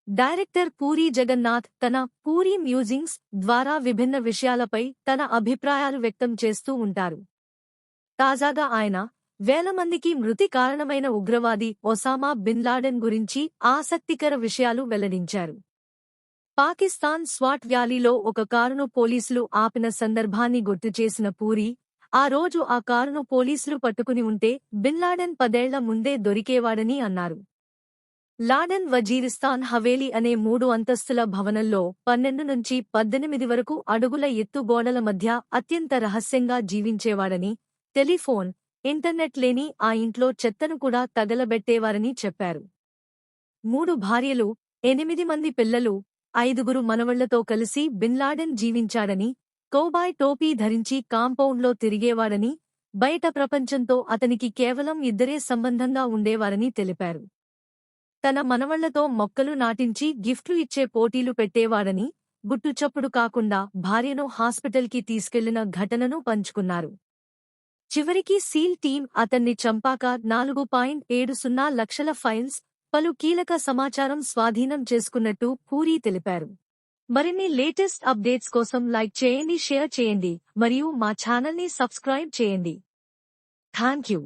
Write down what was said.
Director Puri Jagannadh తన Puri musings ద్వారా విభిన్న విషయాలపై తన అభిప్రాయాలు వ్యక్తం చేస్తూ ఉంటారు. తాజాగా ఆయన వేల మందికి మృతి కారణమైన ఉగ్రవాది ఒసామా బిన్ లాడెన్ గురించి ఆసక్తికర విషయాలు వెల్లడించారు. పాకిస్తాన్ స్వాట్ వ్యాలీలో ఒక కారును పోలీసులు ఆపిన సందర్భాన్ని గుర్తుచేసిన పూరీ, ఆ రోజు ఆ కారును పోలీసులు పట్టుకుని ఉంటే బిన్ లాడెన్ 10 ఏళ్ల ముందే దొరికేవాడని అన్నారు. లాడెన్ వజీరిస్తాన్ హవేలీ అనే 3 అంతస్తుల భవనంలో 12 నుంచి 18 వరకు అడుగుల ఎత్తు గోడల మధ్య అత్యంత రహస్యంగా జీవించేవాడని, టెలిఫోన్, ఇంటర్నెట్ లేని ఆ ఇంట్లో చెత్తను కూడా తగలబెట్టేవారని చెప్పారు. 3 భార్యలు, 8 మంది పిల్లలు, 5గురు మనవళ్లతో కలిసి బిన్ లాడెన్ జీవించాడని, కౌబాయ్ టోపీ ధరించి కాంపౌండ్లో తిరిగేవాడని, బయట ప్రపంచంతో అతనికి కేవలం 2 సంబంధంగా ఉండేవారని తెలిపారు. తన మనవళ్లతో మొక్కలు నాటించి గిఫ్ట్లు ఇచ్చే పోటీలు పెట్టేవాడని, గుట్టుచప్పుడు కాకుండా భార్యను హాస్పిటల్కి తీసుకెళ్లిన ఘటనను పంచుకున్నారు. చివరికి సీల్ టీం అతన్ని చంపాక 4.70 లక్షల ఫైల్స్, పలు కీలక సమాచారం స్వాధీనం చేసుకున్నట్టు పూరీ తెలిపారు. మరిన్ని లేటెస్ట్ అప్డేట్స్ కోసం లైక్ చేయండి, షేర్ చేయండి మరియు మా ఛానల్ని సబ్స్క్రైబ్ చేయండి. థాంక్యూ.